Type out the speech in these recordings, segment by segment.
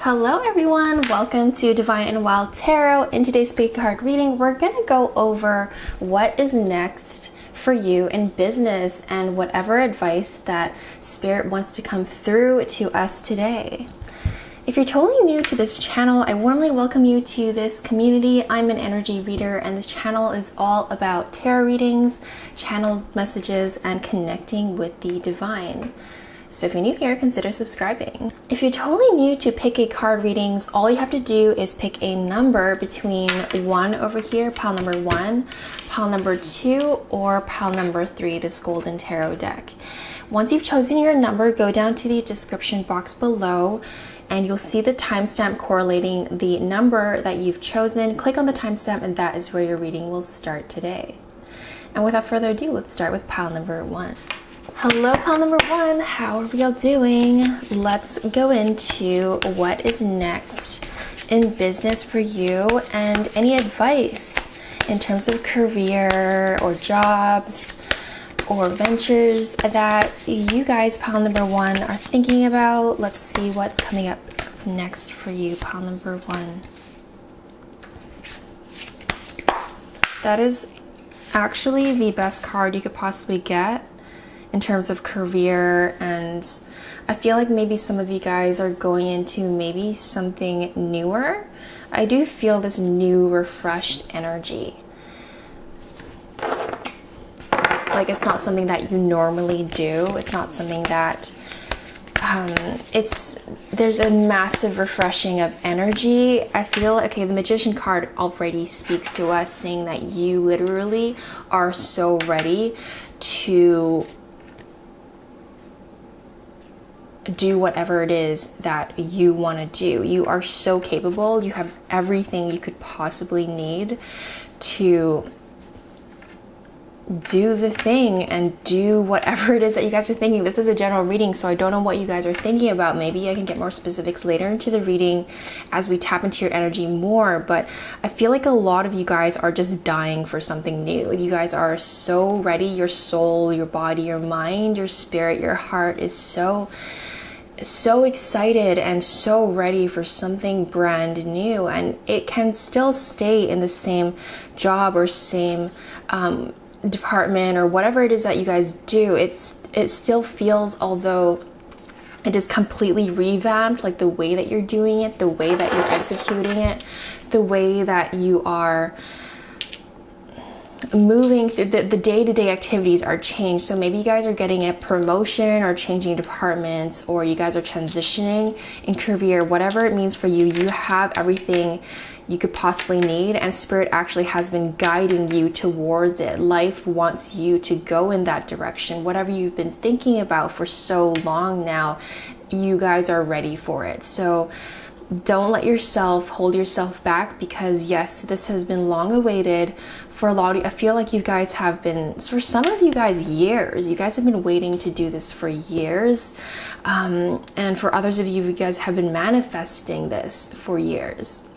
Hello everyone, welcome to Divine and Wild Tarot. In today's pick card reading, we're going to go over what is next for you in business and whatever advice that Spirit wants to come through to us today. If you're totally new to this channel, I warmly welcome you to this community. I'm an energy reader and this channel is all about tarot readings, channeled messages, and connecting with the divine. So if you're new here, consider subscribing. If you're totally new to pick a card readings, all you have to do is pick a number between 1 over here, pile number 1, pile number 2, or pile number 3, this golden tarot deck. Once you've chosen your number, go down to the description box below and you'll see the timestamp correlating the number that you've chosen. Click on the timestamp and that is where your reading will start today. And without further ado, let's start with pile number 1. Hello, pile number 1. How are we all doing? Let's go into what is next in business for you and any advice in terms of career or jobs or ventures that you guys, pile number 1, are thinking about. Let's see what's coming up next for you, pile number 1. That is actually the best card you could possibly get in terms of career, and I feel like maybe some of you guys are going into maybe something newer. I do feel this new refreshed energy. Like it's not something that you normally do. It's not something that there's a massive refreshing of energy. I feel, okay, the Magician card already speaks to us, saying that you literally are so ready to do whatever it is that you want to do. You are so capable. You have everything you could possibly need to do the thing and do whatever it is that you guys are thinking. This is a general reading, so I don't know what you guys are thinking about. Maybe I can get more specifics later into the reading as we tap into your energy more, but I feel like a lot of you guys are just dying for something new. You guys are so ready. Your soul, your body, your mind, your spirit, your heart is so excited and so ready for something brand new, and it can still stay in the same job or same department or whatever it is that you guys do. It still feels, although it is completely revamped, like the way that you're doing it, the way that you're executing it, the way that you are moving through the day-to-day activities are changed. So maybe you guys are getting a promotion or changing departments, or you guys are transitioning in career. Whatever it means for you, you have everything you could possibly need, and Spirit actually has been guiding you towards it. Life wants you to go in that direction. Whatever you've been thinking about for so long now, you guys are ready for it. So don't let yourself hold yourself back, because yes, this has been long awaited for a lot of you. I feel like you guys have been, for some of you guys, years. You guys have been waiting to do this for years. And for others of you, you guys have been manifesting this for years.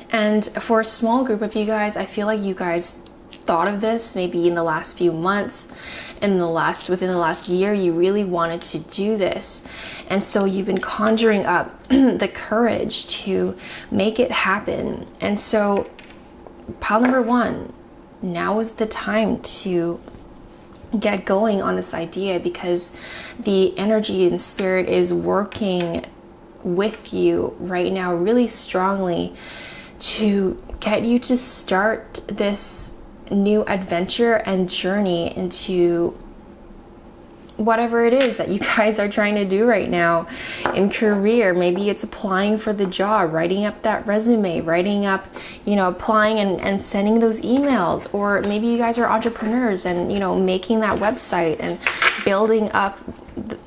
And for a small group of you guys, I feel like you guys thought of this maybe in the last few months, within the last year. You really wanted to do this, and so you've been conjuring up the courage to make it happen. And so pile number 1, now is the time to get going on this idea, because the energy and Spirit is working with you right now really strongly to get you to start this new adventure and journey into whatever it is that you guys are trying to do right now in career. Maybe it's applying for the job, writing up that resume, applying and sending those emails. Or maybe you guys are entrepreneurs and, making that website and building up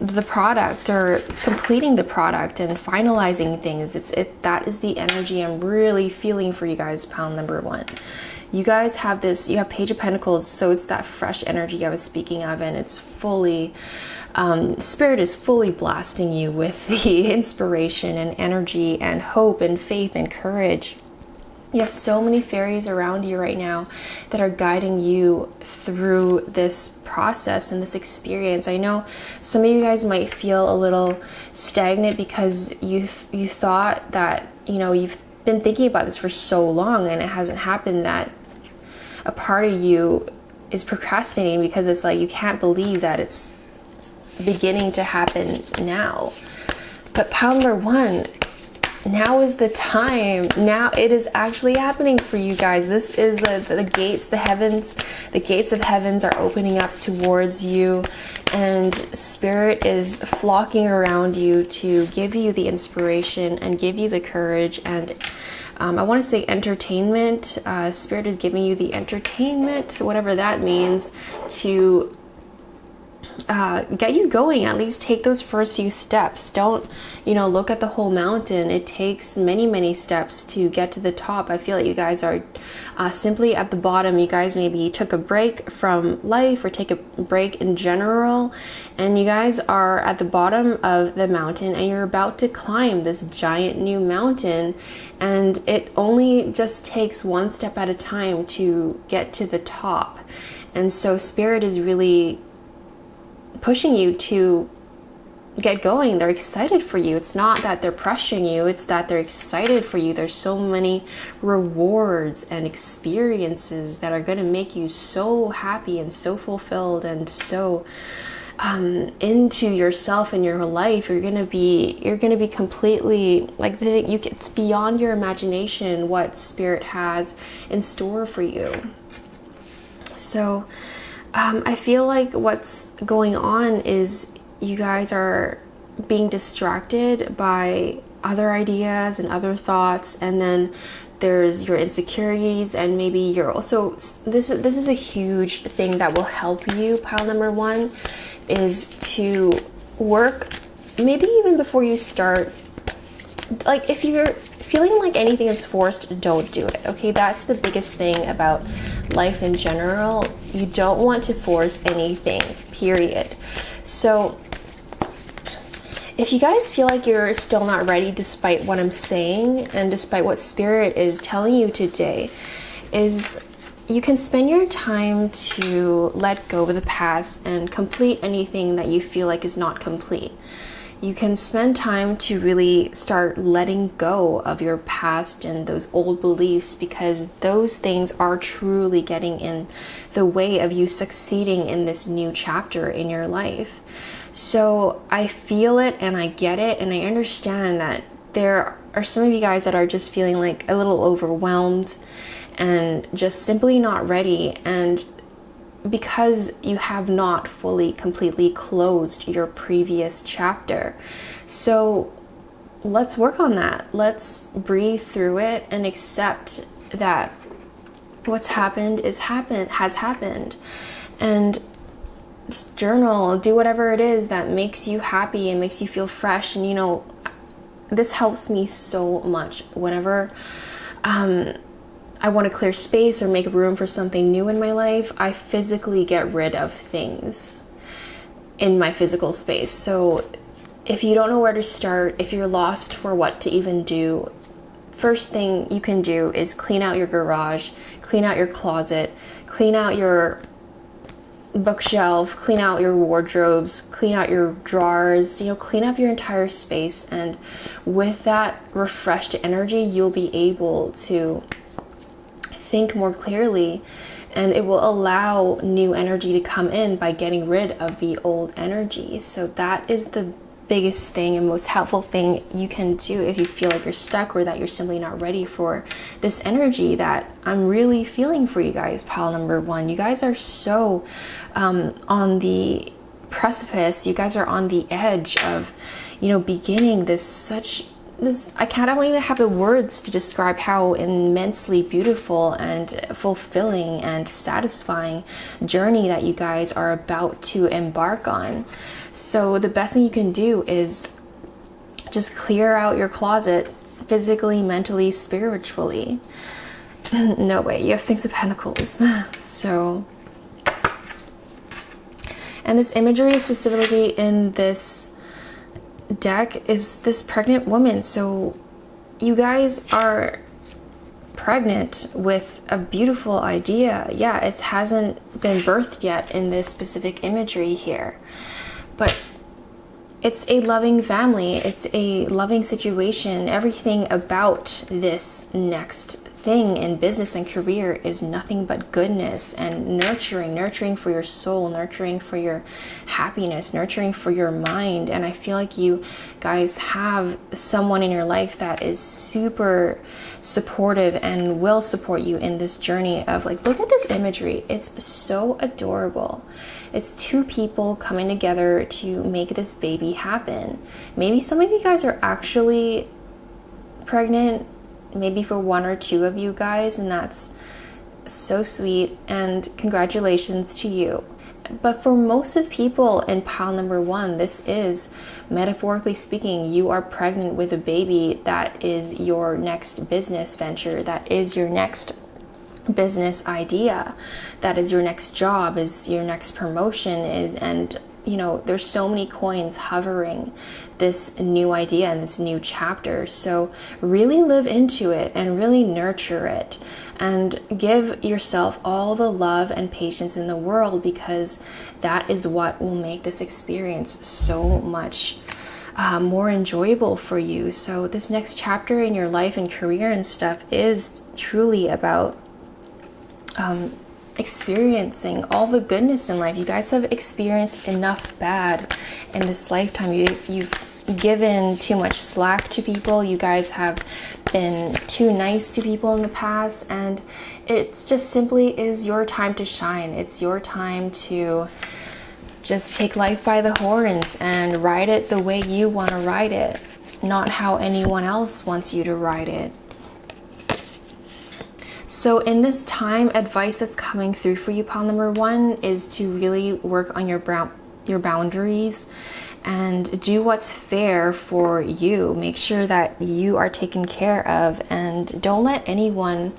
the product, or completing the product and finalizing things. That is the energy I'm really feeling for you guys, pile number 1. You guys have this, you have Page of Pentacles, so it's that fresh energy I was speaking of, and it's fully, Spirit is fully blasting you with the inspiration and energy and hope and faith and courage You have so many fairies around you right now that are guiding you through this process and this experience. I know some of you guys might feel a little stagnant because you thought that, you know, you've been thinking about this for so long and it hasn't happened, that a part of you is procrastinating because it's like you can't believe that it's beginning to happen now. But pile number one, now is the time. Now it is actually happening for you guys. This is the gates, the heavens. The gates of heavens are opening up towards you, and Spirit is flocking around you to give you the inspiration and give you the courage. And I want to say entertainment. Spirit is giving you the entertainment, whatever that means, to get you going. At least take those first few steps. Don't, you know, look at the whole mountain. It takes many steps to get to the top. I feel like you guys are simply at the bottom. You guys maybe took a break from life or take a break in general, and you guys are at the bottom of the mountain and you're about to climb this giant new mountain, and it only just takes one step at a time to get to the top. And so Spirit is really pushing you to get going. They're excited for you. It's not that they're pressuring you, it's that they're excited for you. There's so many rewards and experiences that are going to make you so happy and so fulfilled and so into yourself and your life. You're gonna be completely like it's beyond your imagination what Spirit has in store for you. So I feel like what's going on is you guys are being distracted by other ideas and other thoughts, and then there's your insecurities, and maybe you're also, this is a huge thing that will help you, pile number one, is to work, maybe even before you start, like if you're feeling like anything is forced, don't do it, okay? That's the biggest thing about life in general. You don't want to force anything, period. So if you guys feel like you're still not ready despite what I'm saying and despite what Spirit is telling you today, is you can spend your time to let go of the past and complete anything that you feel like is not complete. You can spend time to really start letting go of your past and those old beliefs, because those things are truly getting in the way of you succeeding in this new chapter in your life. So I feel it and I get it, and I understand that there are some of you guys that are just feeling like a little overwhelmed and just simply not ready, and because you have not fully completely closed your previous chapter. So let's work on that. Let's breathe through it and accept that what's happened has happened, and just journal, do whatever it is that makes you happy and makes you feel fresh. And you know, this helps me so much whenever I want to clear space or make room for something new in my life. I physically get rid of things in my physical space. So if you don't know where to start, if you're lost for what to even do, first thing you can do is clean out your garage, clean out your closet, clean out your bookshelf, clean out your wardrobes, clean out your drawers, you know, clean up your entire space. And with that refreshed energy, you'll be able to think more clearly, and it will allow new energy to come in by getting rid of the old energy. So that is the biggest thing and most helpful thing you can do if you feel like you're stuck or that you're simply not ready for this energy that I'm really feeling for you guys, pile number one. You guys are so on the precipice. You guys are on the edge of, you know, beginning this I can't even have the words to describe how immensely beautiful and fulfilling and satisfying journey that you guys are about to embark on. So the best thing you can do is just clear out your closet physically, mentally, spiritually. No way, you have Six of Pentacles. So, and this imagery specifically in this deck is this pregnant woman. So you guys are pregnant with a beautiful idea. Yeah, it hasn't been birthed yet in this specific imagery here, but it's a loving family. It's a loving situation. Everything about this next thing in business and career is nothing but goodness and nurturing for your soul, nurturing for your happiness, nurturing for your mind. And I feel like you guys have someone in your life that is super supportive and will support you in this journey of, like, look at this imagery. It's so adorable. It's two people coming together to make this baby happen. Maybe some of you guys are actually pregnant, maybe for one or two of you guys, and that's so sweet, and congratulations to you. But for most of people in pile number one, this is, metaphorically speaking, you are pregnant with a baby that is your next business venture, that is your next business idea, that is your next job, is your next promotion, is, and you know, there's so many coins hovering this new idea and this new chapter. So really live into it and really nurture it and give yourself all the love and patience in the world, because that is what will make this experience so much more enjoyable for you. So this next chapter in your life and career and stuff is truly about experiencing all the goodness in life. You guys have experienced enough bad in this lifetime. You've given too much slack to people. You guys have been too nice to people in the past, and it's just simply is your time to shine. It's your time to just take life by the horns and ride it the way you want to ride it, not how anyone else wants you to ride it. So in this time, advice that's coming through for you, pile number one, is to really work on your boundaries and do what's fair for you. Make sure that you are taken care of, and don't let anyone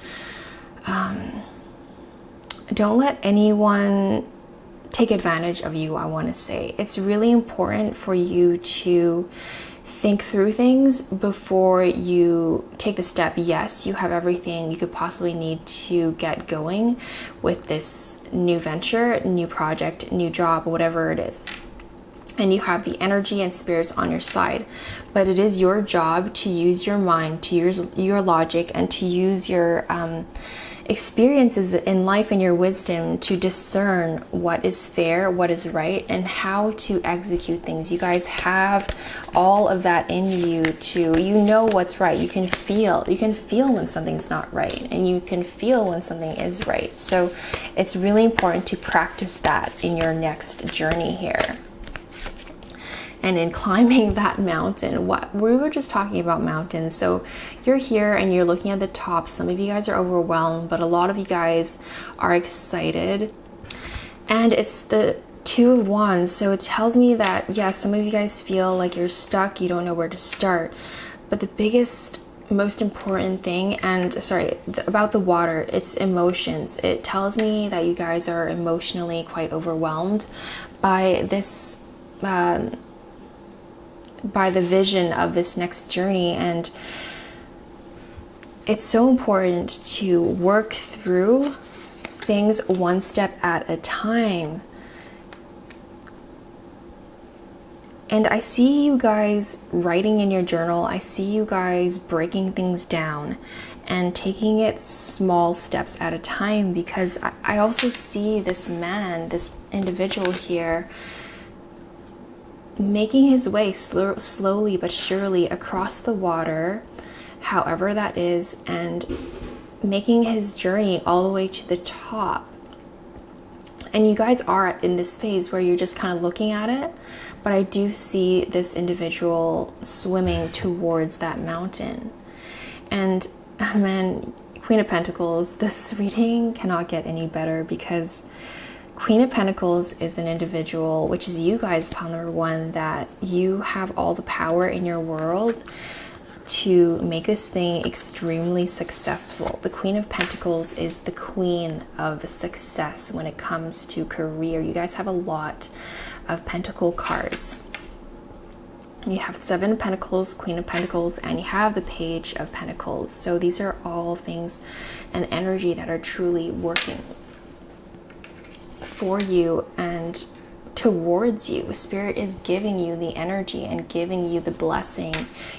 take advantage of you, I want to say. It's really important for you to think through things before you take the step. Yes, you have everything you could possibly need to get going with this new venture, new project, new job, whatever it is. And you have the energy and spirits on your side. But it is your job to use your mind, to use your logic, and to use your experiences in life and your wisdom to discern what is fair, what is right, and how to execute things. You guys have all of that in you you know what's right. You can feel when something's not right, and you can feel when something is right. So it's really important to practice that in your next journey here. And in climbing that mountain, we were just talking about mountains. So you're here and you're looking at the top. Some of you guys are overwhelmed, but a lot of you guys are excited. And it's the Two of Wands. So it tells me that, yes, some of you guys feel like you're stuck. You don't know where to start. But the biggest, most important thing, about the water, it's emotions. It tells me that you guys are emotionally quite overwhelmed by this, by the vision of this next journey. And it's so important to work through things one step at a time. And I see you guys writing in your journal. I see you guys breaking things down and taking it small steps at a time, because I also see this man, this individual here, making his way slowly but surely across the water, however that is, and making his journey all the way to the top. And you guys are in this phase where you're just kind of looking at it, but I do see this individual swimming towards that mountain. And man, Queen of Pentacles, this reading cannot get any better, because Queen of Pentacles is an individual, which is you guys, pile number one, that you have all the power in your world to make this thing extremely successful. The Queen of Pentacles is the queen of success when it comes to career. You guys have a lot of pentacle cards. You have 7 of Pentacles, Queen of Pentacles, and you have the Page of Pentacles. So these are all things and energy that are truly working for you and towards you. Spirit is giving you the energy and giving you the blessing,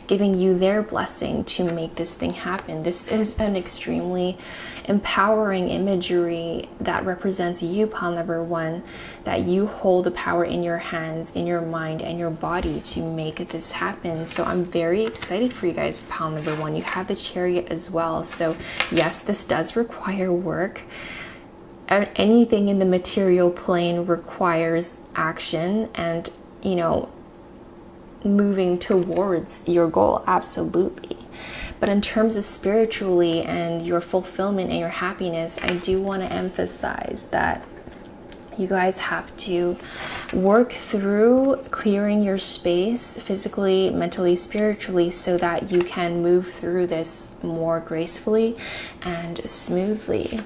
giving you their blessing to make this thing happen. This is an extremely empowering imagery that represents you, pile number 1, that you hold the power in your hands, in your mind, and your body to make this happen. So I'm very excited for you guys, pile number 1. You have the Chariot as well. So yes, this does require work. Anything in the material plane requires action and, you know, moving towards your goal, absolutely. But in terms of spiritually and your fulfillment and your happiness, I do want to emphasize that you guys have to work through clearing your space physically, mentally, spiritually, so that you can move through this more gracefully and smoothly.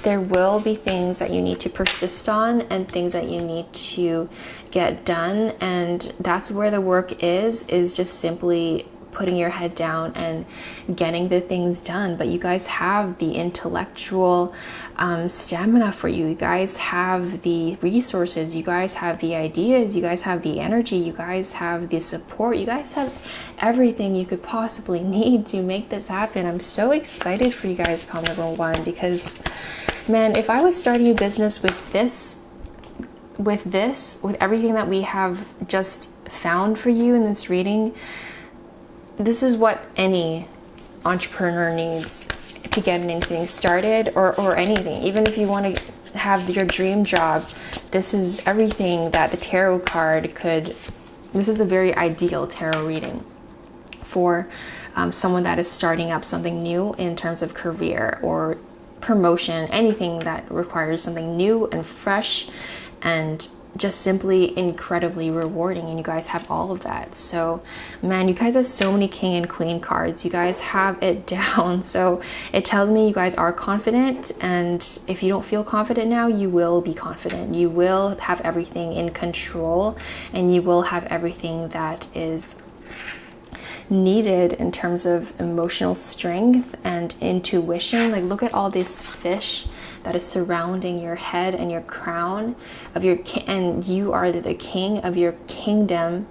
There will be things that you need to persist on and things that you need to get done. And that's where the work is just simply putting your head down and getting the things done. But you guys have the intellectual stamina for you. You guys have the resources. You guys have the ideas. You guys have the energy. You guys have the support. You guys have everything you could possibly need to make this happen. I'm so excited for you guys, pile number 1, because man, if I was starting a business with everything that we have just found for you in this reading, this is what any entrepreneur needs to get anything started or anything. Even if you want to have your dream job, this is everything that the tarot card could. This is a very ideal tarot reading for someone that is starting up something new in terms of career or promotion, anything that requires something new and fresh and just simply incredibly rewarding. And you guys have all of that. So man, you guys have so many King and Queen cards. You guys have it down. So it tells me you guys are confident, and if you don't feel confident now, you will be confident. You will have everything in control, and you will have everything that is needed in terms of emotional strength and intuition. Like, look at all this fish that is surrounding your head and your crown of your and you are the king of your kingdom,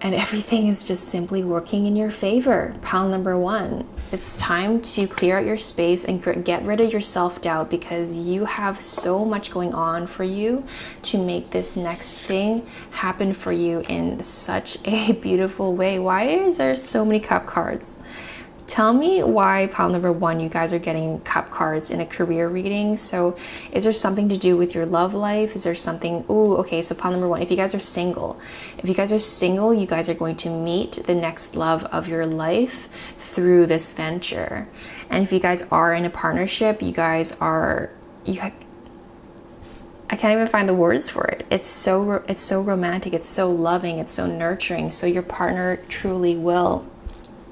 and everything is just simply working in your favor. Pile number 1, it's time to clear out your space and get rid of your self-doubt, because you have so much going on for you to make this next thing happen for you in such a beautiful way. Why is there so many cup cards? Tell me why, pile number 1, you guys are getting cup cards in a career reading. So is there something to do with your love life? Is there something? Ooh, okay, so pile number 1, if you guys are single, you guys are going to meet the next love of your life through this venture. And if you guys are in a partnership, I can't even find the words for it. It's so romantic, it's so loving, it's so nurturing. So your partner truly will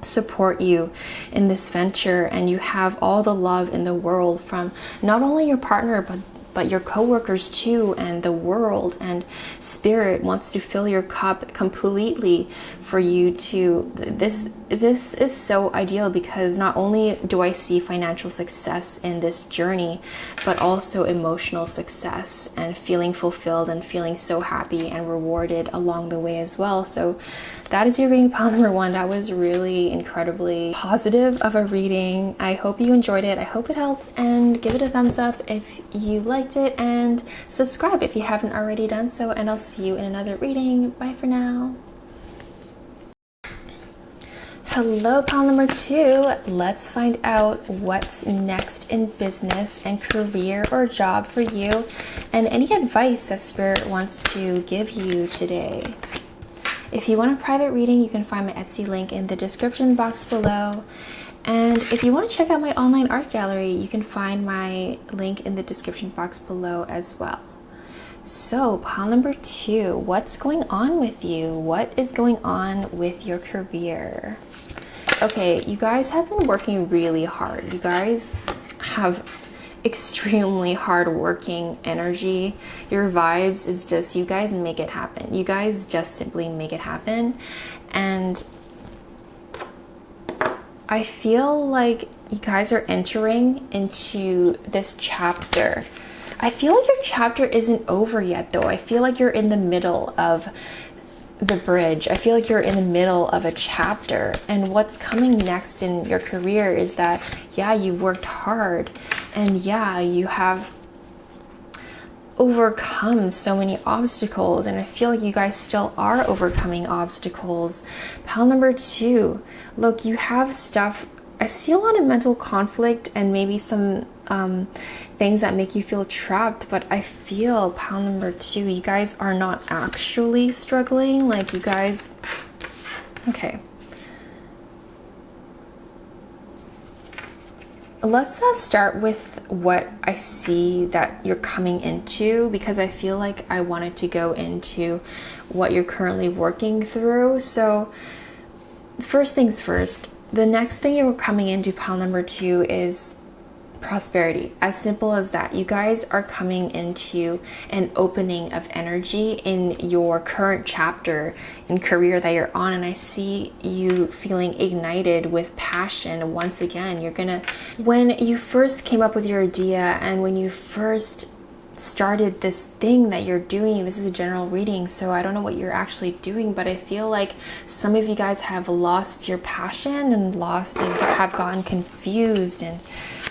support you in this venture, and you have all the love in the world from not only your partner but your co-workers too, and the world, and spirit wants to fill your cup completely for you to. This is so ideal, because not only do I see financial success in this journey, but also emotional success and feeling fulfilled and feeling so happy and rewarded along the way as well. So that is your reading, pile number 1. That was really incredibly positive of a reading. I hope you enjoyed it. I hope it helped, and give it a thumbs up if you liked it, and subscribe if you haven't already done so, and I'll see you in another reading. Bye for now. Hello, pile number 2. Let's find out what's next in business and career or job for you, and any advice that Spirit wants to give you today. If you want a private reading, you can find my Etsy link in the description box below. And if you want to check out my online art gallery, you can find my link in the description box below as well. So, pile number 2, what's going on with you? What is going on with your career? Okay, you guys have been working really hard. You guys have extremely hardworking energy. Your vibes is just, you guys make it happen. You guys just simply make it happen. And I feel like you guys are entering into this chapter. I feel like your chapter isn't over yet though. I feel like you're in the middle of the bridge. I feel like you're in the middle of a chapter, and what's coming next in your career is that, yeah, you've worked hard, and yeah, you have overcome so many obstacles, and I feel like you guys still are overcoming obstacles. Pile number 2, look, you have stuff. I see a lot of mental conflict and maybe some things that make you feel trapped, but I feel, pile number 2, you guys are not actually struggling. Like, you guys, okay, let's start with what I see that you're coming into, because I feel like I wanted to go into what you're currently working through. So first things first, the next thing you're coming into, pile number 2, is prosperity. As simple as that. You guys are coming into an opening of energy in your current chapter in career that you're on, and I see you feeling ignited with passion. Once again, you're gonna, when you first came up with your idea and when you first started this thing that you're doing, this is a general reading, so I don't know what you're actually doing, but I feel like some of you guys have lost your passion and have gotten confused and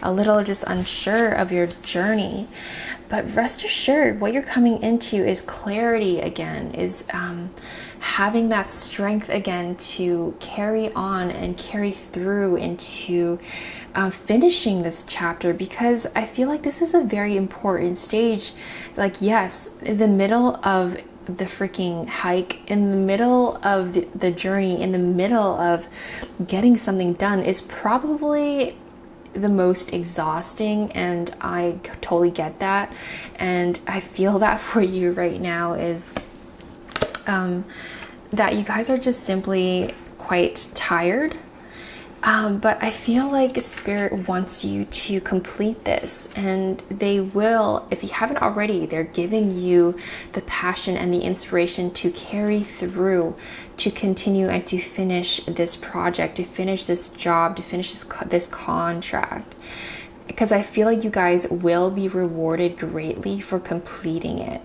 a little just unsure of your journey. But rest assured, what you're coming into is clarity again, is having that strength again to carry on and carry through into finishing this chapter, because I feel like this is a very important stage. Like, yes, in the middle of the freaking hike, in the middle of the journey, in the middle of getting something done is probably the most exhausting, and I totally get that, and I feel that for you right now is that you guys are just simply quite tired. But I feel like Spirit wants you to complete this, and they will, if you haven't already. They're giving you the passion and the inspiration to carry through, to continue and to finish this project, to finish this job, to finish this contract. Because I feel like you guys will be rewarded greatly for completing it.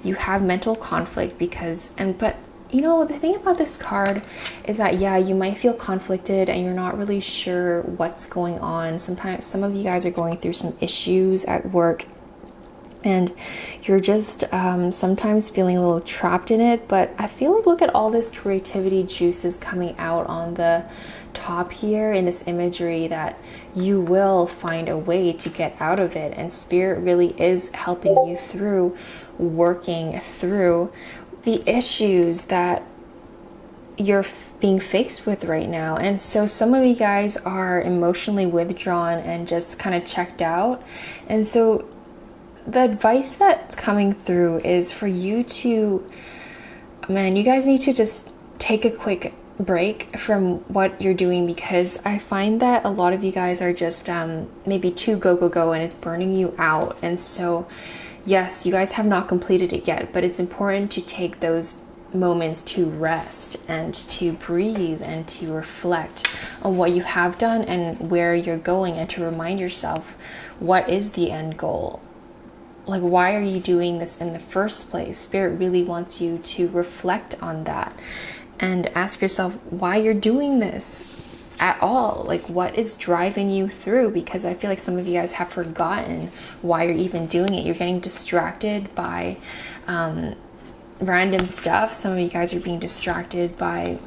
You have mental conflict but you know, the thing about this card is that, yeah, you might feel conflicted and you're not really sure what's going on. Sometimes some of you guys are going through some issues at work, and you're just sometimes feeling a little trapped in it. But I feel like, look at all this creativity juices coming out on the top here in this imagery, that you will find a way to get out of it, and Spirit really is helping you through, working through the issues that you're being faced with right now. And so some of you guys are emotionally withdrawn and just kind of checked out. And so the advice that's coming through is for you to, man, you guys need to just take a quick break from what you're doing, because I find that a lot of you guys are just maybe too go and it's burning you out. And so yes, you guys have not completed it yet, but it's important to take those moments to rest and to breathe and to reflect on what you have done and where you're going, and to remind yourself, what is the end goal? Like, why are you doing this in the first place? Spirit really wants you to reflect on that and ask yourself why you're doing this at all. Like, what is driving you through? Because I feel like some of you guys have forgotten why you're even doing it. You're getting distracted by random stuff. Some of you guys are being distracted by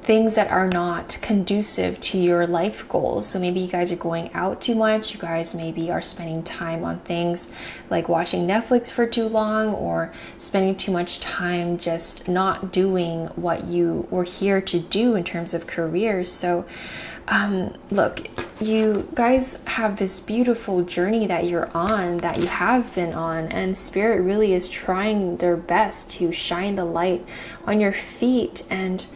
things that are not conducive to your life goals. So maybe you guys are going out too much. You guys maybe are spending time on things like watching Netflix for too long, or spending too much time just not doing what you were here to do in terms of careers. So look, you guys have this beautiful journey that you're on, that you have been on, and Spirit really is trying their best to shine the light on your feet. And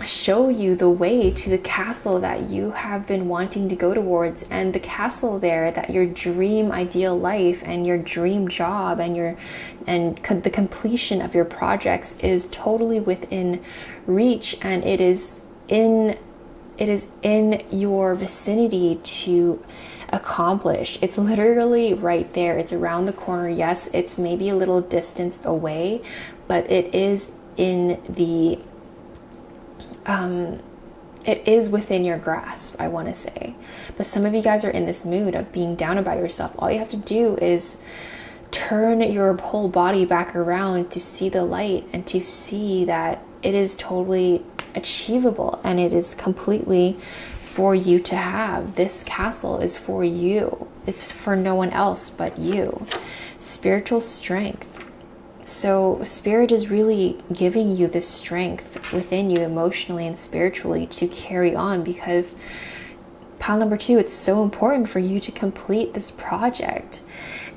show you the way to the castle that you have been wanting to go towards. And the castle there, that your dream ideal life and your dream job and the completion of your projects is totally within reach, and it is in your vicinity to accomplish. It's literally right there. It's around the corner. Yes, it's maybe a little distance away, but it is in the it is within your grasp, I want to say. But some of you guys are in this mood of being down about yourself. All you have to do is turn your whole body back around to see the light and to see that it is totally achievable, and it is completely for you to have. This castle is for you. It's for no one else but you. Spiritual strength. So Spirit is really giving you this strength within you emotionally and spiritually to carry on, because pile number 2, it's so important for you to complete this project.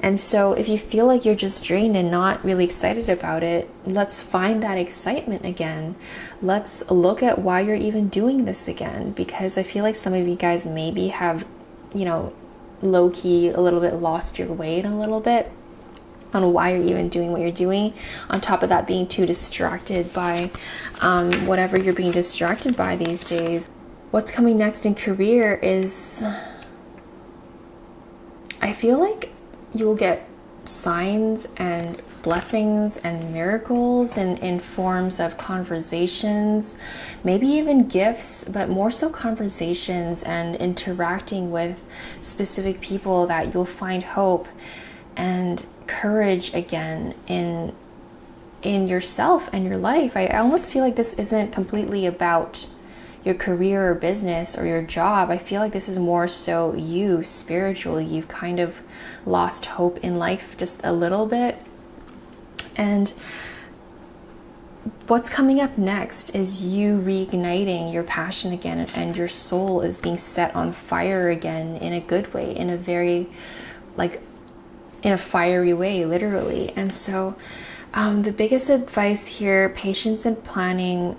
And so if you feel like you're just drained and not really excited about it, let's find that excitement again. Let's look at why you're even doing this again, because I feel like some of you guys maybe have, low-key a little bit lost your way a little bit on why you're even doing what you're doing. On top of that, being too distracted by whatever you're being distracted by these days. What's coming next in career is, I feel like you'll get signs and blessings and miracles in forms of conversations, maybe even gifts, but more so conversations and interacting with specific people, that you'll find hope and courage again in yourself and your life. I almost feel like this isn't completely about your career or business or your job. I feel like this is more so you spiritually. You've kind of lost hope in life just a little bit. And what's coming up next is you reigniting your passion again, and your soul is being set on fire again in a good way, in a very in a fiery way, literally. And so the biggest advice here, patience and planning.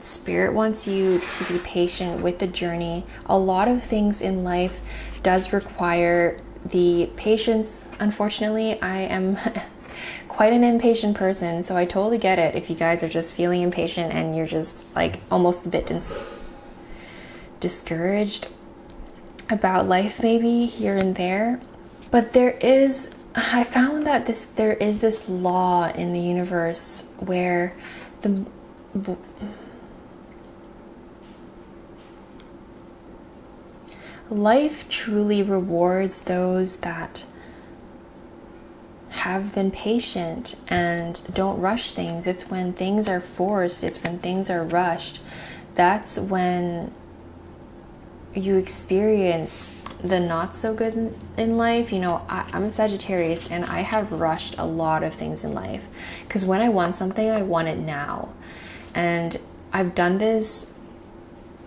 Spirit wants you to be patient with the journey. A lot of things in life does require the patience. Unfortunately, I am quite an impatient person, so I totally get it if you guys are just feeling impatient and you're just almost a bit discouraged about life, maybe here and there. But I found that there is this law in the universe where life truly rewards those that have been patient and don't rush things. It's when things are forced, it's when things are rushed, that's when you experience the not so good in life. I'm a Sagittarius, and I have rushed a lot of things in life, because when I want something, I want it now. And I've done this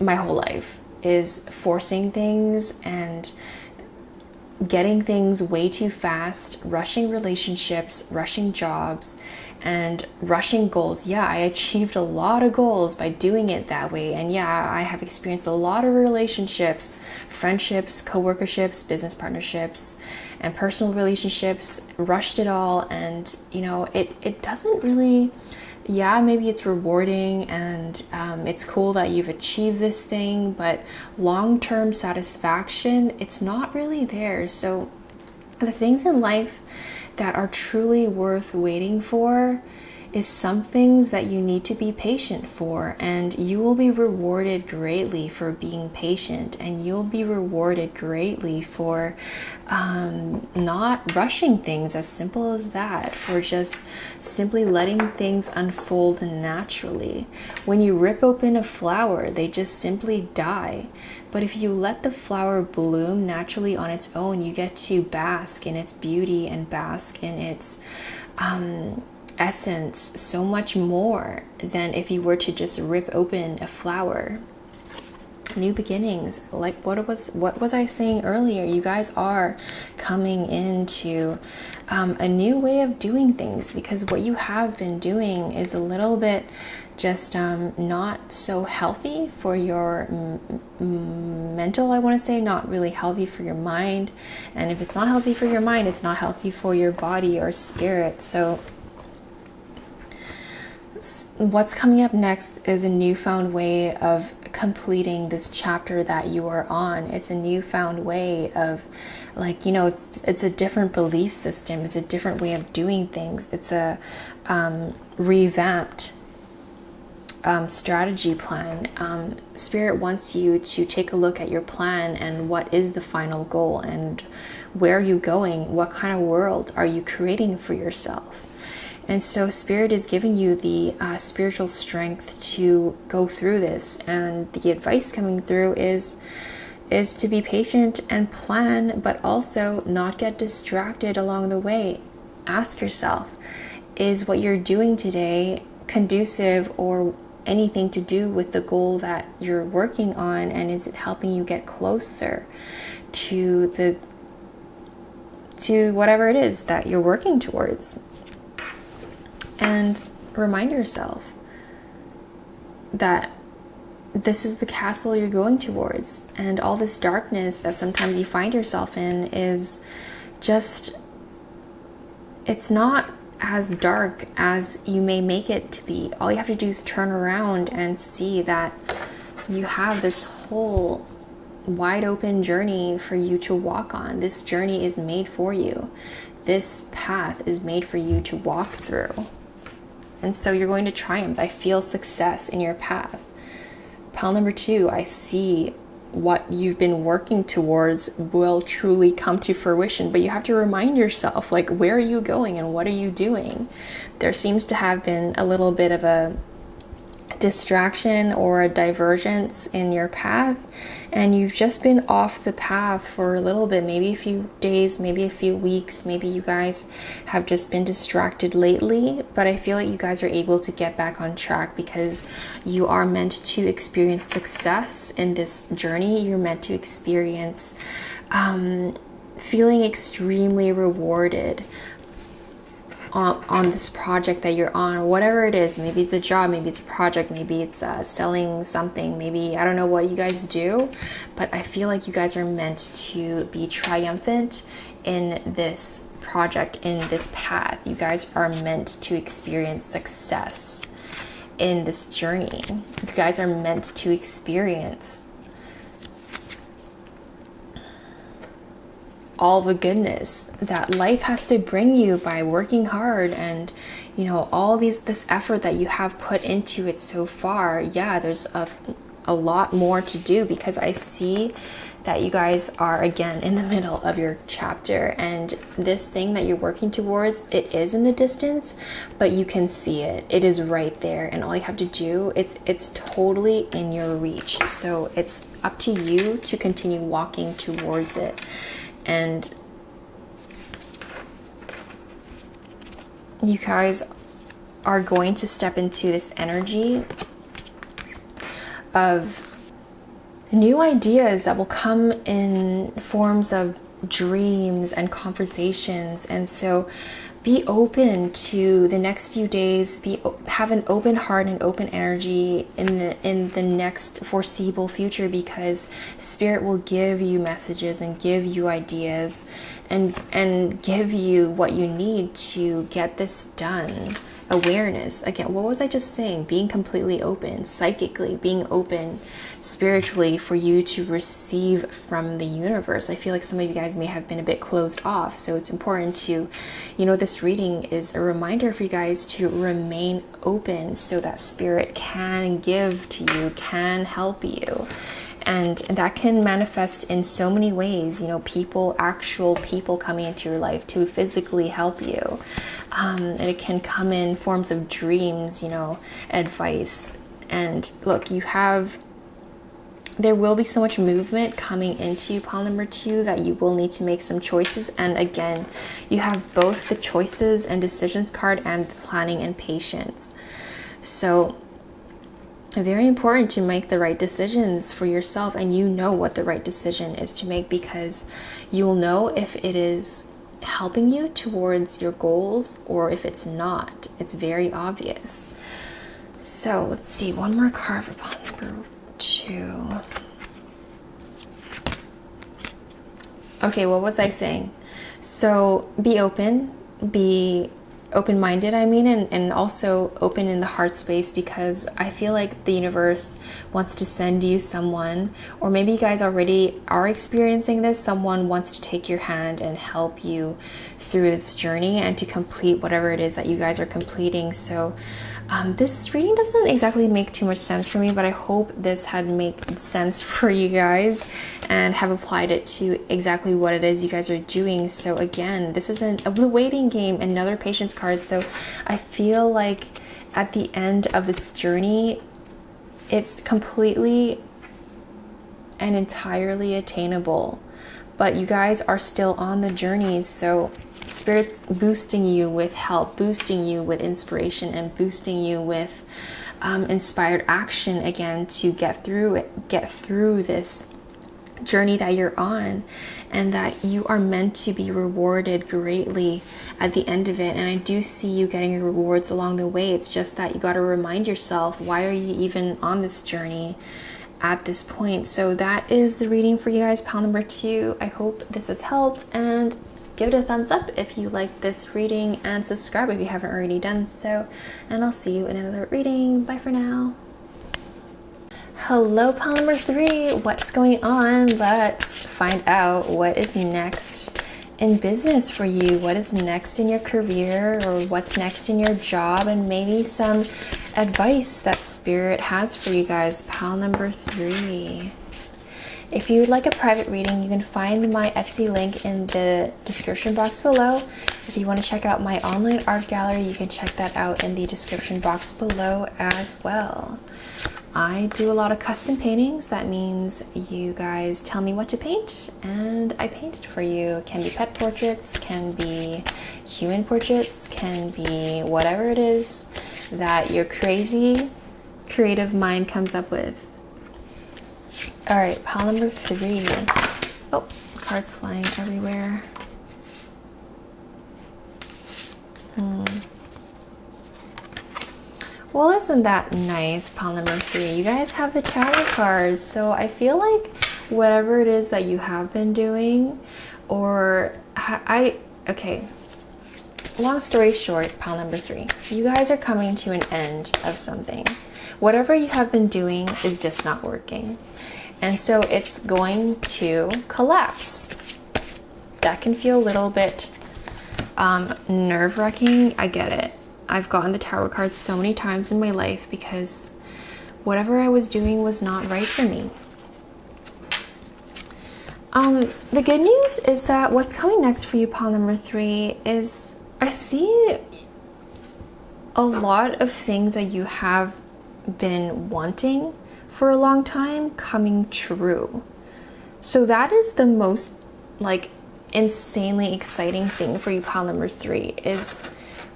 my whole life, is forcing things and getting things way too fast, rushing relationships, rushing jobs, and rushing goals. Yeah, I achieved a lot of goals by doing it that way. And yeah, I have experienced a lot of relationships, friendships, co-workerships, business partnerships, and personal relationships, rushed it all. And it doesn't really, maybe it's rewarding and it's cool that you've achieved this thing, but long-term satisfaction, it's not really there. So the things in life that are truly worth waiting for is some things that you need to be patient for, and you will be rewarded greatly for being patient, and you'll be rewarded greatly for not rushing things, as simple as that, for just simply letting things unfold naturally. When you rip open a flower, they just simply die. But if you let the flower bloom naturally on its own, you get to bask in its beauty and bask in its essence so much more than if you were to just rip open a flower. New beginnings, like what was I saying earlier? You guys are coming into a new way of doing things, because what you have been doing is a little bit just not so healthy for your mental, I want to say, not really healthy for your mind. And if it's not healthy for your mind, it's not healthy for your body or spirit. So what's coming up next is a newfound way of completing this chapter that you are on. It's a newfound way of, like, you know, it's a different belief system. It's a different way of doing things. It's a revamped strategy plan. Spirit wants you to take a look at your plan and what is the final goal and where are you going? What kind of world are you creating for yourself? And so Spirit is giving you the spiritual strength to go through this. And the advice coming through is to be patient and plan, but also not get distracted along the way. Ask yourself, is what you're doing today conducive or anything to do with the goal that you're working on? And is it helping you get closer to whatever it is that you're working towards? And remind yourself that this is the castle you're going towards, and all this darkness that sometimes you find yourself in is just, it's not as dark as you may make it to be. All you have to do is turn around and see that you have this whole wide open journey for you to walk on. This journey is made for you. This path is made for you to walk through. And so you're going to triumph. I feel success in your path. Pile number 2, I see what you've been working towards will truly come to fruition. But you have to remind yourself, like, where are you going and what are you doing? There seems to have been a little bit of a distraction or a divergence in your path, and you've just been off the path for a little bit, maybe a few days, maybe a few weeks. Maybe you guys have just been distracted lately, but I feel like you guys are able to get back on track because you are meant to experience success in this journey. You're meant to experience feeling extremely rewarded on this project that you're on, or whatever it is. Maybe it's a job, maybe it's a project, maybe it's selling something, maybe, I don't know what you guys do, but I feel like you guys are meant to be triumphant in this project, in this path. You guys are meant to experience success in this journey. You guys are meant to experience all the goodness that life has to bring you by working hard, and, you know, all this effort that you have put into it so far. Yeah, there's a lot more to do, because I see that you guys are again in the middle of your chapter, and this thing that you're working towards, it is in the distance, but you can see it. It is right there, and all you have to do, it's totally in your reach. So it's up to you to continue walking towards it. And you guys are going to step into this energy of new ideas that will come in forms of dreams and conversations. And so be open to the next few days. Have an open heart and open energy in the next foreseeable future, because Spirit will give you messages and give you ideas and give you what you need to get this done. Awareness. Again, what was I just saying? Being completely open, psychically, being open spiritually for you to receive from the universe. I feel like some of you guys may have been a bit closed off. So it's important to, you know, this reading is a reminder for you guys to remain open so that Spirit can give to you, can help you. And that can manifest in so many ways, you know, actual people coming into your life to physically help you. And it can come in forms of dreams, you know, advice. And look, there will be so much movement coming into pile number 2 that you will need to make some choices. And again, you have both the choices and decisions card and the planning and patience. So very important to make the right decisions for yourself, and you know what the right decision is to make, because you'll know if it is helping you towards your goals or if it's not. It's very obvious. So let's see, one more card for pile number 2. Okay, what was I saying? So be open-minded, I mean, and also open in the heart space, because I feel like the universe wants to send you someone, or maybe you guys already are experiencing this. Someone wants to take your hand and help you through this journey and to complete whatever it is that you guys are completing. So this reading doesn't exactly make too much sense for me, but I hope this had made sense for you guys and have applied it to exactly what it is you guys are doing. So again, this isn't a waiting game, another patience card. So I feel like at the end of this journey, it's completely and entirely attainable, but you guys are still on the journey. So Spirit's boosting you with help, boosting you with inspiration, and boosting you with inspired action again to get through this journey that you're on, and that you are meant to be rewarded greatly at the end of it. And I do see you getting your rewards along the way. It's just that you got to remind yourself, why are you even on this journey at this point? So that is the reading for you guys, pile number 2. I hope this has helped, and give it a thumbs up if you like this reading, and subscribe if you haven't already done so. And I'll see you in another reading. Bye for now. Hello, pile number 3. What's going on? Let's find out what is next in business for you. What is next in your career, or what's next in your job, and maybe some advice that Spirit has for you guys, pile number 3. If you would like a private reading, you can find my Etsy link in the description box below. If you want to check out my online art gallery, you can check that out in the description box below as well. I do a lot of custom paintings. That means you guys tell me what to paint and I paint it for you. It can be pet portraits, can be human portraits, can be whatever it is that your crazy creative mind comes up with. All right, pile number 3. Oh, cards flying everywhere. Well, isn't that nice, pile number 3? You guys have the Tower cards, so I feel like whatever it is that you have been doing, or okay. Long story short, pile number 3, you guys are coming to an end of something. Whatever you have been doing is just not working. And so it's going to collapse. That can feel a little bit nerve-wracking. I get it. I've gotten the Tower cards so many times in my life because whatever I was doing was not right for me. The good news is that what's coming next for you, pile number 3, is I see a lot of things that you have been wanting for a long time coming true. So that is the most insanely exciting thing for you, pile number 3, is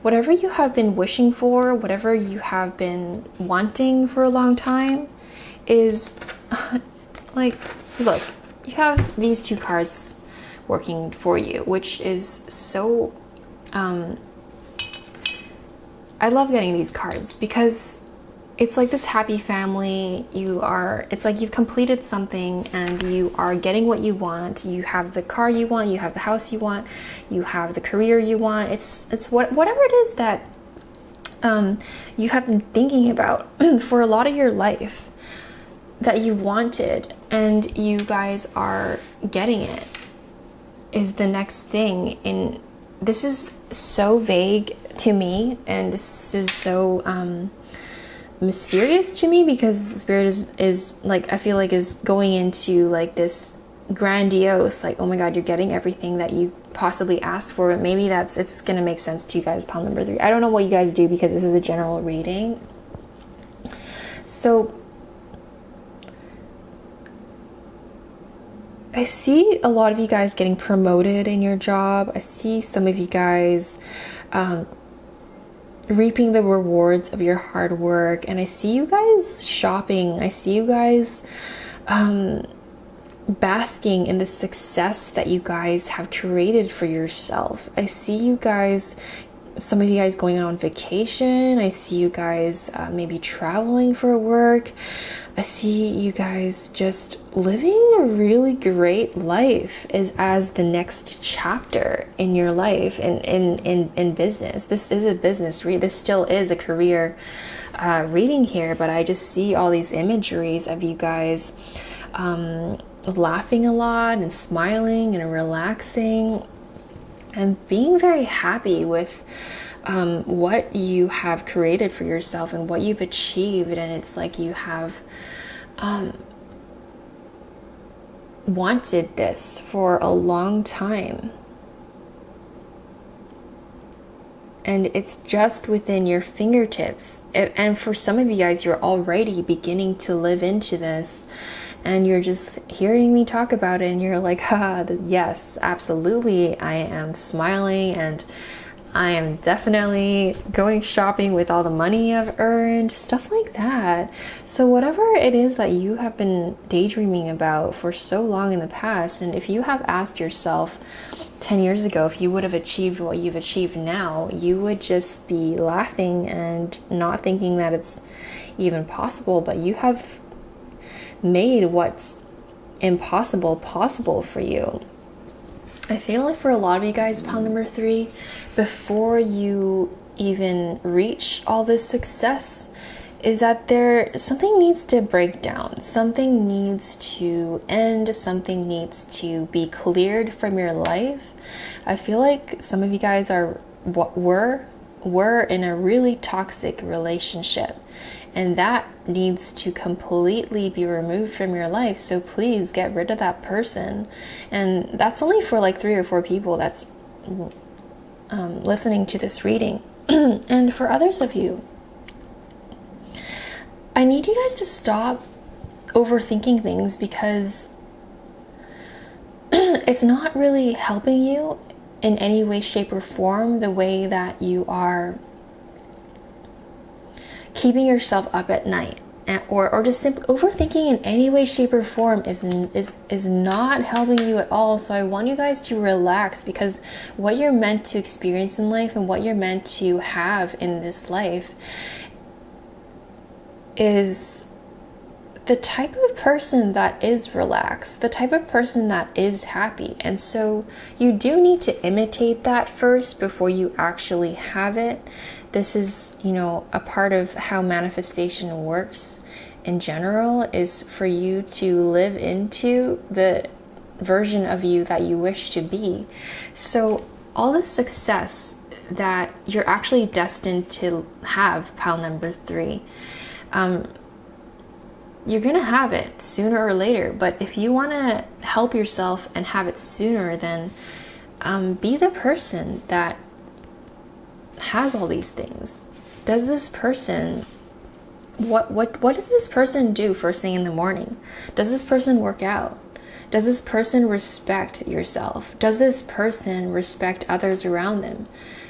whatever you have been wishing for, whatever you have been wanting for a long time is look, you have these 2 cards working for you, which is so I love getting these cards because it's like this happy family. It's like you've completed something and you are getting what you want. You have the car you want, you have the house you want, you have the career you want. It's whatever it is that you have been thinking about for a lot of your life that you wanted, and you guys are getting it, is the next thing. And this is so vague to me, and this is so mysterious to me, because Spirit is like, I feel like is going into like this grandiose, like, oh my god, you're getting everything that you possibly asked for. But maybe it's gonna make sense to you guys, pile number 3. I don't know what you guys do because this is a general reading. So I see a lot of you guys getting promoted in your job. I see some of you guys reaping the rewards of your hard work, and I see you guys shopping. I see you guys basking in the success that you guys have created for yourself. I see you guys some of you guys going on vacation. I see you guys maybe traveling for work. I see you guys just living a really great life as the next chapter in your life in business. This is a business read. This still is a career reading here, but I just see all these imageries of you guys laughing a lot and smiling and relaxing and being very happy with what you have created for yourself and what you've achieved. And it's like you have wanted this for a long time. And it's just within your fingertips. And for some of you guys, you're already beginning to live into this. And you're just hearing me talk about it and you're like, yes, absolutely. I am smiling and I am definitely going shopping with all the money I've earned, stuff like that. So whatever it is that you have been daydreaming about for so long in the past, and if you have asked yourself 10 years ago if you would have achieved what you've achieved now, you would just be laughing and not thinking that it's even possible, but you have made what's impossible possible for you. I feel like for a lot of you guys, pile number 3, before you even reach all this success, is that something needs to break down, something needs to end, something needs to be cleared from your life. I feel like some of you guys were in a really toxic relationship, and that needs to completely be removed from your life. So please get rid of that person. And that's only for like 3 or 4 people that's listening to this reading. And for others of you, I need you guys to stop overthinking things, because it's not really helping you in any way, shape, or form. The way that you are keeping yourself up at night, or just simply overthinking in any way, shape, or form is not helping you at all. So I want you guys to relax, because what you're meant to experience in life and what you're meant to have in this life is the type of person that is relaxed, the type of person that is happy. And so you do need to imitate that first before you actually have it. This is, a part of how manifestation works in general, is for you to live into the version of you that you wish to be. So all the success that you're actually destined to have, pile number 3, you're gonna have it sooner or later. But if you want to help yourself and have it sooner, then be the person that has all these things. Does this person, what does this person do first thing in the morning? Does this person work out? Does this person respect yourself? Does this person respect others around them?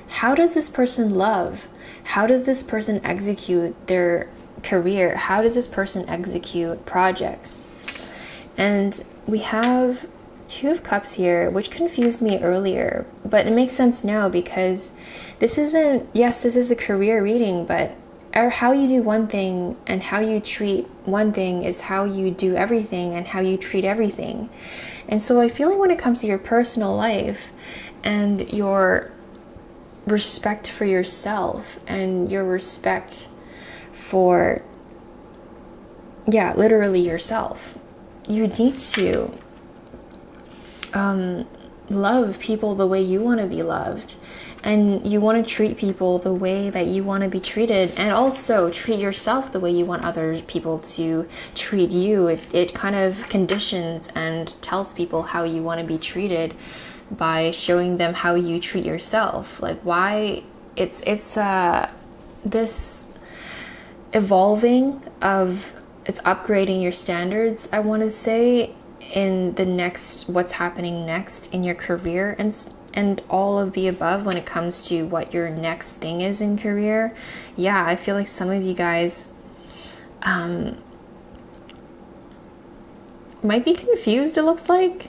How does this person love? How does this person execute their career? How does this person execute projects? And we have 2 of Cups here, which confused me earlier, but it makes sense now, because this is a career reading, but how you do one thing and how you treat one thing is how you do everything and how you treat everything. And so I feel like when it comes to your personal life and your respect for yourself and your respect for, literally yourself, you need to love people the way you want to be loved, and you want to treat people the way that you want to be treated, and also treat yourself the way you want other people to treat you. It kind of conditions and tells people how you want to be treated by showing them how you treat yourself. Like, why it's this evolving of, it's upgrading your standards, I want to say, in the next, what's happening next in your career, and all of the above when it comes to what your next thing is in career. Yeah, I feel like some of you guys might be confused, it looks like.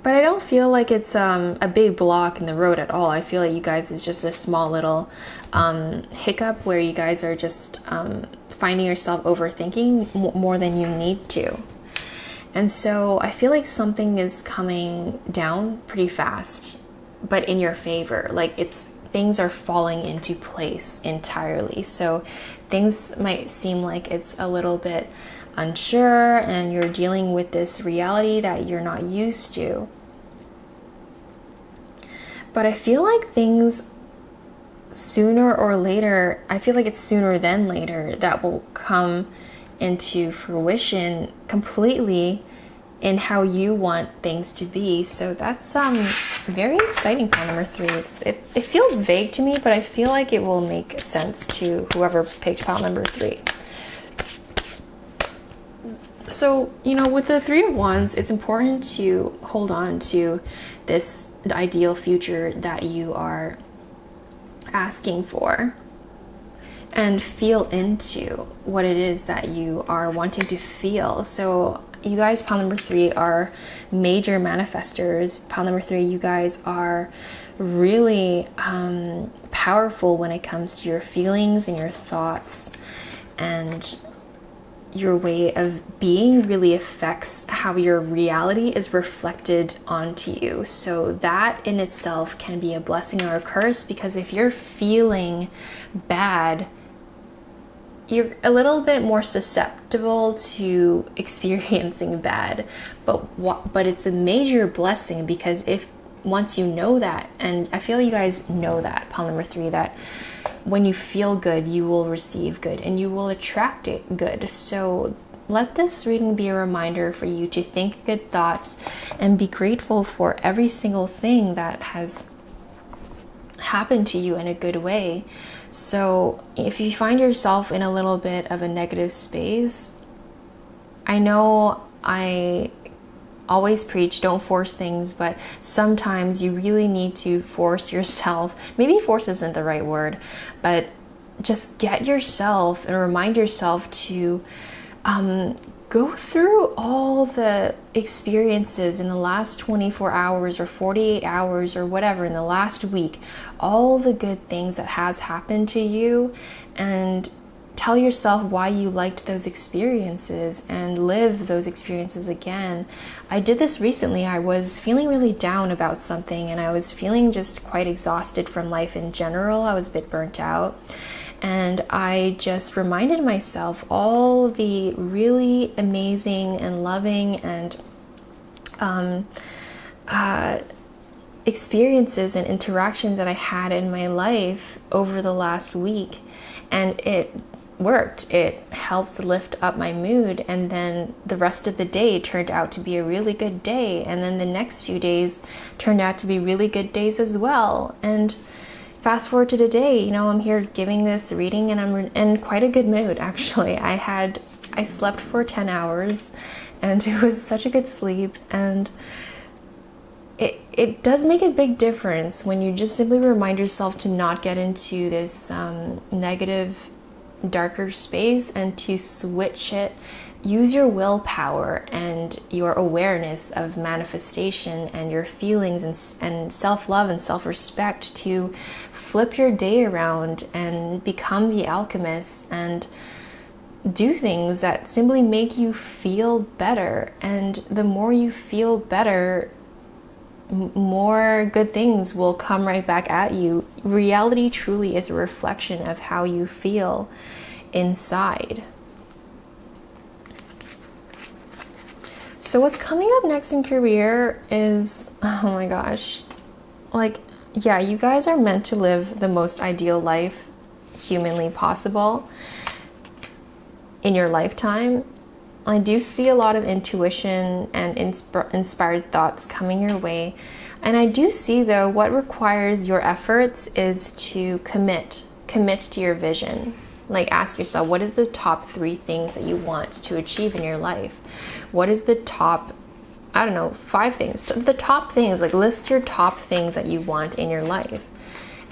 But I don't feel like it's a big block in the road at all. I feel like you guys, it's just a small little hiccup where you guys are just finding yourself overthinking more than you need to. And so I feel like something is coming down pretty fast, but in your favor. Like things are falling into place entirely. So things might seem like it's a little bit unsure and you're dealing with this reality that you're not used to. But I feel like things sooner or later, I feel like it's sooner than later that will come into fruition completely in how you want things to be. So that's very exciting, pile number 3. It feels vague to me, but I feel like it will make sense to whoever picked pile number 3. So, you know, with the 3 of Wands, it's important to hold on to this ideal future that you are asking for and feel into what it is that you are wanting to feel. So you guys, pile number 3, are major manifestors. Pile number 3, you guys are really powerful when it comes to your feelings and your thoughts, and your way of being really affects how your reality is reflected onto you. So that in itself can be a blessing or a curse, because if you're feeling bad, you're a little bit more susceptible to experiencing bad. But it's a major blessing, because once you know that, and I feel you guys know that, pile number 3, that when you feel good, you will receive good and you will attract it good. So let this reading be a reminder for you to think good thoughts and be grateful for every single thing that has happened to you in a good way. So if you find yourself in a little bit of a negative space, I know I always preach don't force things, but sometimes you really need to force yourself. Maybe force isn't the right word, but just get yourself and remind yourself to go through all the experiences in the last 24 hours or 48 hours or whatever, in the last week, all the good things that has happened to you, and tell yourself why you liked those experiences and live those experiences again. I did this recently. I was feeling really down about something, and I was feeling just quite exhausted from life in general. I was a bit burnt out. And I just reminded myself all the really amazing and loving and experiences and interactions that I had in my life over the last week. And it worked. It helped lift up my mood, and then the rest of the day turned out to be a really good day, and then the next few days turned out to be really good days as well. And fast forward to today, you know, I'm here giving this reading, and I'm in quite a good mood, actually. I slept for 10 hours, and it was such a good sleep, and it does make a big difference when you just simply remind yourself to not get into this negative, darker space, and to switch it. Use your willpower and your awareness of manifestation and your feelings and self-love and self-respect to flip your day around and become the alchemist and do things that simply make you feel better. And the more you feel better, more good things will come right back at you. Reality truly is a reflection of how you feel inside. So what's coming up next in career is, oh my gosh, like, yeah, you guys are meant to live the most ideal life humanly possible in your lifetime. I do see a lot of intuition and inspired thoughts coming your way. And I do see, though, what requires your efforts is to commit to your vision. Like, ask yourself, what is the top 3 things that you want to achieve in your life? What is the top, 5 things? The top things, like, list your top things that you want in your life.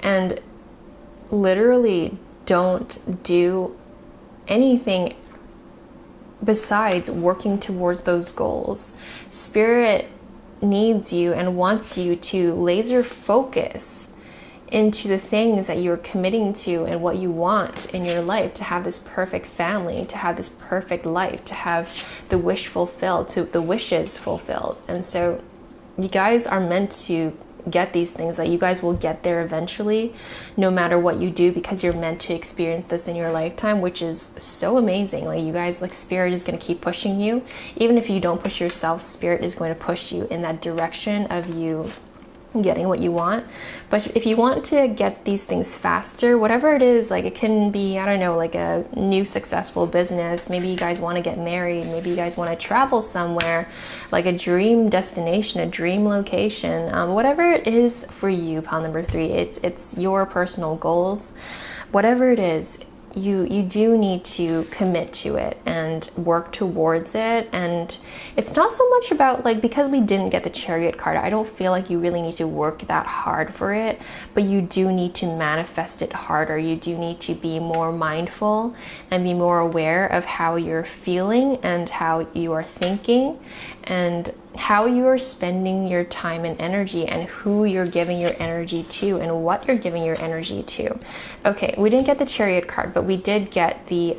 And literally don't do anything besides working towards those goals. Spirit needs you and wants you to laser focus into the things that you're committing to and what you want in your life, to have this perfect family, to have this perfect life, to have the wish fulfilled, to the wishes fulfilled. And so you guys are meant to get these things, that you guys will get there eventually, no matter what you do, because you're meant to experience this in your lifetime, which is so amazing. Like, you guys, like, spirit is going to keep pushing you. Even if you don't push yourself, spirit is going to push you in that direction of you getting what you want. But if you want to get these things faster, whatever it is, like, it can be, I don't know, like a new successful business. Maybe you guys want to get married. Maybe you guys want to travel somewhere, like a dream destination, a dream location, whatever it is for you, pile number 3. It's your personal goals. Whatever it is, you do need to commit to it and work towards it. And it's not so much about, like, because we didn't get the Chariot card, I don't feel like you really need to work that hard for it, but you do need to manifest it harder. You do need to be more mindful and be more aware of how you're feeling and how you are thinking and how you are spending your time and energy, and who you're giving your energy to and what you're giving your energy to. Okay, we didn't get the Chariot card, but we did get the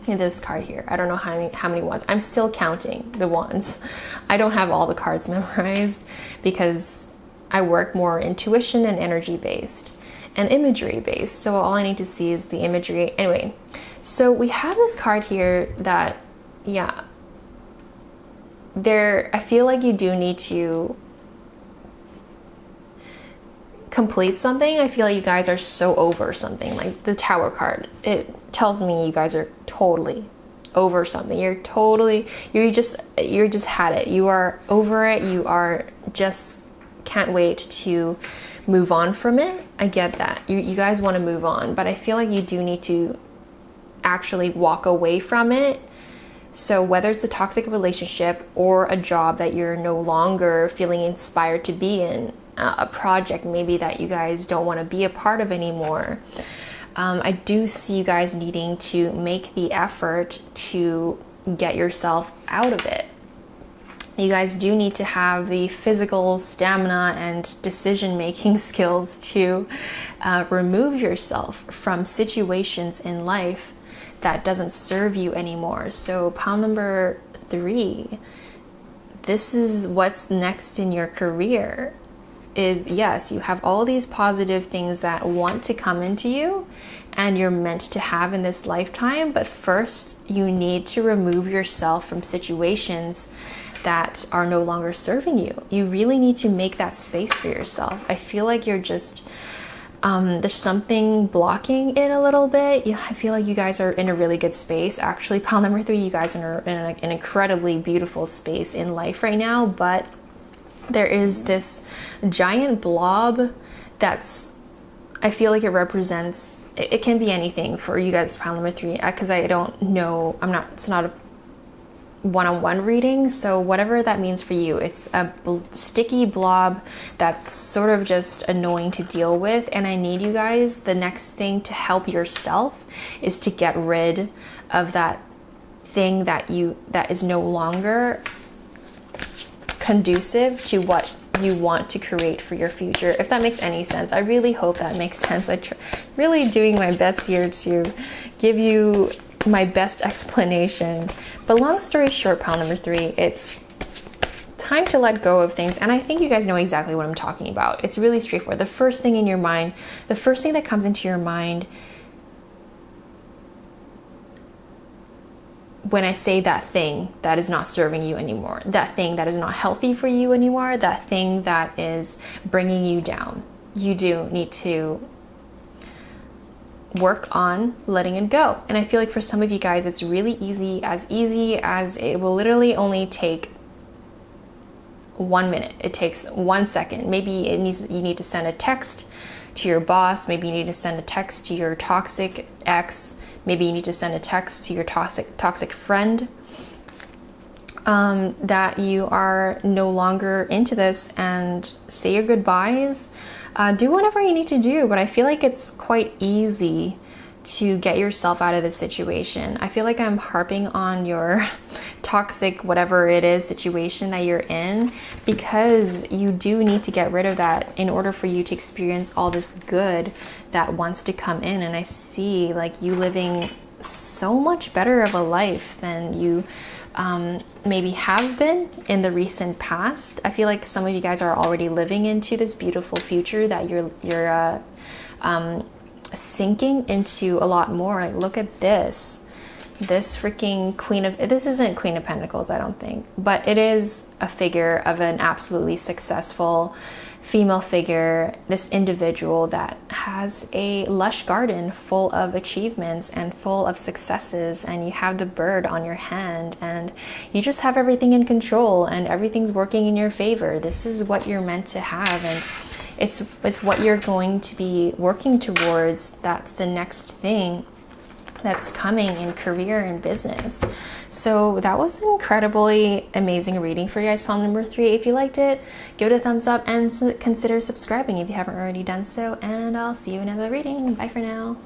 this card here. I don't know how many wands. I'm still counting the wands. I don't have all the cards memorized because I work more intuition and energy based and imagery based. So all I need to see is the imagery. Anyway, so we have this card here that, yeah, I feel like you do need to complete something. I feel like you guys are so over something. Like the Tower card, it tells me you guys are totally over something. You just had it. You are over it. You are just can't wait to move on from it. I get that. You guys want to move on, but I feel like you do need to actually walk away from it. So whether it's a toxic relationship or a job that you're no longer feeling inspired to be in, a project maybe that you guys don't want to be a part of anymore, I do see you guys needing to make the effort to get yourself out of it. You guys do need to have the physical stamina and decision-making skills to remove yourself from situations in life that doesn't serve you anymore. So pile number 3, this is what's next in your career. Is, yes, you have all these positive things that want to come into you and you're meant to have in this lifetime, but first you need to remove yourself from situations that are no longer serving you. You really need to make that space for yourself. I feel like you're just there's something blocking it a little bit. I feel like you guys are in a really good space. Actually, pile number 3, you guys are in an incredibly beautiful space in life right now, but there is this giant blob that's, I feel like it represents, it can be anything for you guys, pile number 3, because I don't know, it's not a one-on-one reading, so whatever that means for you, it's a sticky blob that's sort of just annoying to deal with. And I need you guys, the next thing to help yourself is to get rid of that thing that is no longer conducive to what you want to create for your future. If that makes any sense, I really hope that makes sense. I'm really doing my best here to give you my best explanation. But long story short, pile number 3, it's time to let go of things. And I think you guys know exactly what I'm talking about. It's really straightforward. The first thing in your mind, the first thing that comes into your mind when I say that thing that is not serving you anymore, that thing that is not healthy for you anymore, that thing that is bringing you down, you do need to work on letting it go. And I feel like for some of you guys, it's really easy as it will literally only take 1 minute. It takes 1 second. Maybe you need to send a text to your boss. Maybe you need to send a text to your toxic ex. Maybe you need to send a text to your toxic friend that you are no longer into this, and say your goodbyes. Do whatever you need to do, but I feel like it's quite easy to get yourself out of this situation. I feel like I'm harping on your toxic, whatever it is, situation that you're in, because you do need to get rid of that in order for you to experience all this good that wants to come in. And I see like you living so much better of a life than you maybe have been in the recent past. I feel like some of you guys are already living into this beautiful future that you're sinking into a lot more. Like, look at this freaking this isn't Queen of Pentacles, I don't think, but it is a figure of an absolutely successful female figure, this individual that has a lush garden full of achievements and full of successes, and you have the bird on your hand and you just have everything in control and everything's working in your favor. This is what you're meant to have, and it's what you're going to be working towards. That's the next thing that's coming in career and business. So that was an incredibly amazing reading for you guys, pile number 3. If you liked it, give it a thumbs up and consider subscribing if you haven't already done so, and I'll see you in another reading. Bye for now.